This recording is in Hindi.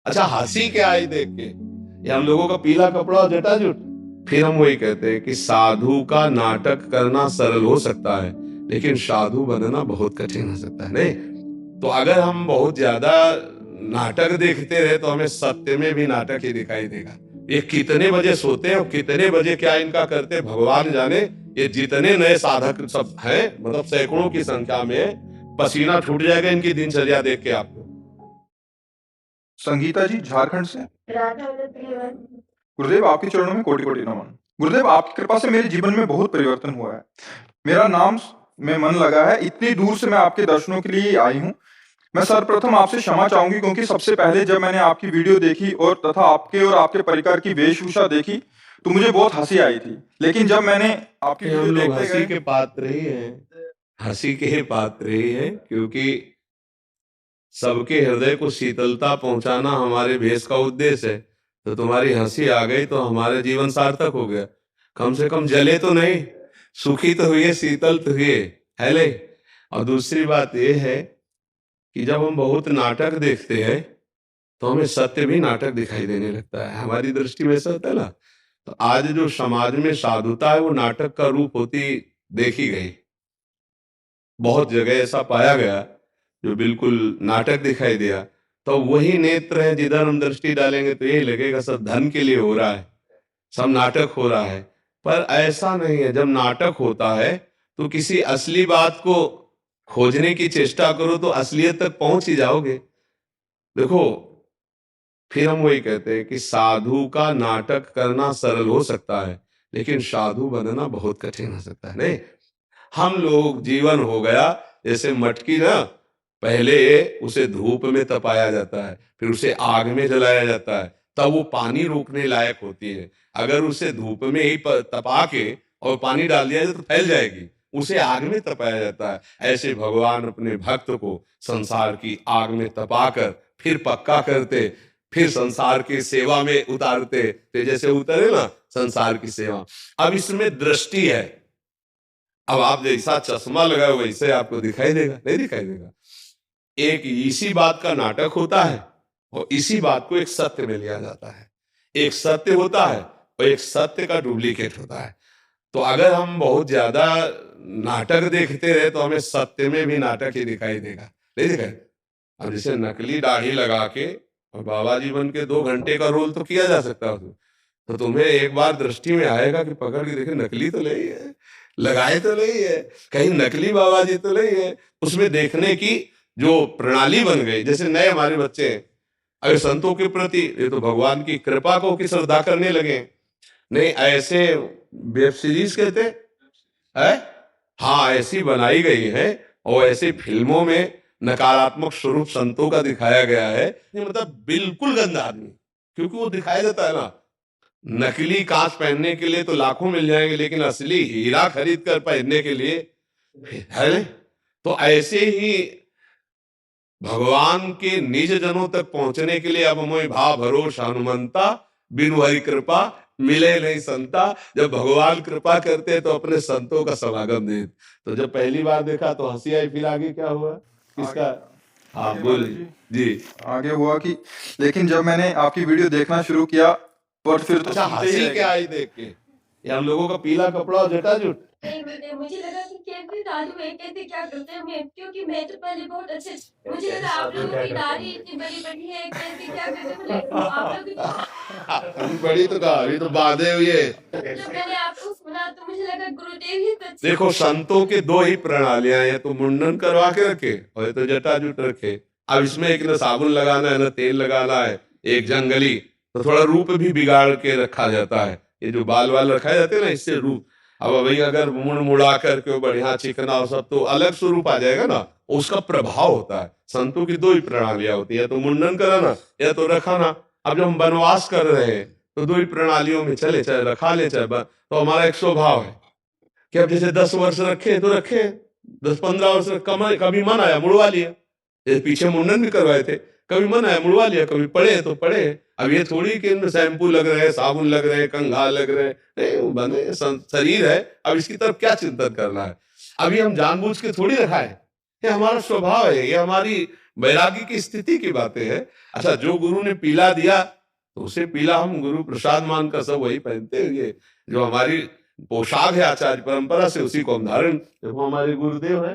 अच्छा हंसी क्या आई देख के, ये हम लोगों का पीला कपड़ा और जटाजूट। फिर हम वही कहते हैं कि साधु का नाटक करना सरल हो सकता है, लेकिन साधु बनना बहुत कठिन हो सकता है, नहीं? तो अगर हम बहुत ज्यादा नाटक देखते रहे तो हमें सत्य में भी नाटक ही दिखाई देगा। ये कितने बजे सोते हैं और कितने बजे क्या इनका करते हैं भगवान जाने। ये जितने नए साधक सब हैं, मतलब सैकड़ों की संख्या में, पसीना छूट जाएगा इनकी दिनचर्या देख के आपको। संगीता जी झारखंड से। गुरुदेव आपके चरणों में कोटि कोटि नमन। गुरुदेव आपकी कृपा से मेरे जीवन में बहुत परिवर्तन हुआ है। मेरा नाम में मन लगा है। इतनी दूर से मैं आपके दर्शनों के लिए आई हूँ। मैं सर्वप्रथम आपसे क्षमा चाहूंगी क्योंकि सबसे पहले जब मैंने आपकी वीडियो देखी और तथा आपके और आपके परिवार की वेशभूषा देखी तो मुझे बहुत हंसी आई थी। लेकिन जब मैंने आपकी हम वीडियो लोग देखते हंसी गए के पात्र ही हैं, हंसी के पात्र ही हैं, क्योंकि सबके हृदय को शीतलता पहुंचाना हमारे भेष का उद्देश्य है। तो तुम्हारी हंसी आ गई तो हमारे जीवन सार्थक हो गया। कम से कम जले तो नहीं, सुखी तो हुए, शीतल तो हुए, है ले। और दूसरी बात यह है कि जब हम बहुत नाटक देखते हैं तो हमें सत्य भी नाटक दिखाई देने लगता है, हमारी दृष्टि में ऐसा होता है ना। तो आज जो समाज में साधुता है वो नाटक का रूप होती देखी गई। बहुत जगह ऐसा पाया गया जो बिल्कुल नाटक दिखाई दिया। तो वही नेत्र है, जिधर हम दृष्टि डालेंगे तो यही लगेगा सब धन के लिए हो रहा है, सब नाटक हो रहा है। पर ऐसा नहीं है। जब नाटक होता है तो किसी असली बात को खोजने की चेष्टा करो तो असलियत तक पहुंच ही जाओगे। देखो, फिर हम वही कहते हैं कि साधु का नाटक करना सरल हो सकता है, लेकिन साधु बनना बहुत कठिन हो सकता है, नहीं? हम लोग जीवन हो गया जैसे मटकी ना, पहले उसे धूप में तपाया जाता है, फिर उसे आग में जलाया जाता है, तब वो पानी रोकने लायक होती है। अगर उसे धूप में ही तपा के और पानी डाल दिया जाए तो फैल जाएगी। उसे आग में तपाया जाता है। ऐसे भगवान अपने भक्त को संसार की आग में तपाकर फिर पक्का करते, फिर संसार की सेवा में उतारते, तो जैसे उतरे ना संसार की सेवा। अब इसमें दृष्टि है। अब आप जैसा चश्मा लगाए वैसे आपको दिखाई देगा, नहीं दिखाई देगा। एक इसी बात का नाटक होता है और इसी बात को एक सत्य में लिया जाता है। एक सत्य होता है और एक सत्य का डुप्लीकेट होता है। तो अगर हम बहुत ज्यादा नाटक देखते रहे तो हमें सत्य में भी नाटक ही दिखाई देगा, नहीं दिखाई। अब जैसे नकली दाढ़ी लगा के और बाबा जी बन के 2 घंटे का रोल तो किया जा सकता है, तो तुम्हें एक बार दृष्टि में आएगा कि पकड़ के देखे नकली तो नहीं है, लगाए तो नहीं है, कहीं नकली बाबा जी तो नहीं है। उसमें देखने की जो प्रणाली बन गई, जैसे नए हमारे बच्चे हैं, अगर संतों के प्रति ये तो भगवान की कृपा को की श्रद्धा करने लगे। नहीं, ऐसे वेब सीरीज कहते है, हाँ ऐसी बनाई गई है और ऐसी फिल्मों में नकारात्मक स्वरूप संतों का दिखाया गया है। ये मतलब बिल्कुल गंदा आदमी, क्योंकि वो दिखाया जाता है ना। नकली कांच पहनने के लिए तो लाखों मिल जाएंगे, लेकिन असली हीरा खरीद कर पहनने के लिए है नहीं? तो ऐसे ही भगवान के निज जनों तक पहुंचने के लिए अब मोहि भाव भरोस हनुमंता, बिनु हरि कृपा मिले नहीं संता। जब भगवान कृपा करते हैं तो अपने संतों का समागम दे। तो जब पहली बार देखा तो हंसी आई, फिर आगे क्या हुआ किसका? हाँ बोलिए जी। आगे हुआ कि लेकिन जब मैंने आपकी वीडियो देखना शुरू किया पर फिर तो अच्छा हंसी क्या आई देख के, ये हम लोगों का पीला कपड़ा और जटाजूट। नहीं मुझे लगा कि कैसे साधु है, कैसे क्या करते हैं मैं, क्योंकि मैं तो पहले बहुत अच्छे, मुझे लगा आप लोगों की दाढ़ी इतनी बड़ी बड़ी है, कैसे क्या करते हैं, बोले आप लोग बड़ी तो अभी तो बांधे हुई है। जब मैंने आपको सुना तो मुझे लगा गुरुदेव ही सच। देखो संतों के दो ही प्रणालियां हैं, तो मुंडन करवा के रखे और ये तो जटाजूट रखे। अब इसमें एक न साबुन लगाना है न तेल लगाना है, एक जंगली, तो थोड़ा रूप भी बिगाड़ के रखा जाता है। ये जो बाल वाल रखाए जाते हैं ना, इससे रूप। अब वही अगर मुड़ मुड़ा करके बढ़िया चिकना और सब तो अलग स्वरूप आ जाएगा ना, उसका प्रभाव होता है। संतों की दो ही प्रणालियां होती है, तो मुंडन कराना या तो रखाना। अब जब हम वनवास कर रहे हैं तो दो ही प्रणालियों में चले, चाहे रखा ले चाहे तो हमारा एक स्वभाव है कि अब जैसे 10 वर्ष रखे तो रखे, 10-15 वर्ष कभी मन आया मुड़वा लिया। जैसे पीछे मुंडन भी करवाए थे, कभी मन आया मुड़वा लिया, कभी पड़े तो पड़े। अब ये थोड़ी कि इनमें शैम्पू लग रहे हैं, साबुन लग रहे हैं, कंघा लग रहे हैं, नहीं वो बने शरीर है। अब इसकी तरफ क्या चिंतन करना है? अभी हम जानबूझ के थोड़ी रखा है, ये हमारा स्वभाव है, ये हमारी वैरागी की स्थिति की बातें हैं। अच्छा, जो गुरु ने पीला दिया तो उसे पीला हम गुरु प्रसाद मानकर सब वही पहनते हुए, जो हमारी पोशाक है आचार्य परंपरा से, उसी को हम धारण, देखो हमारे गुरुदेव है।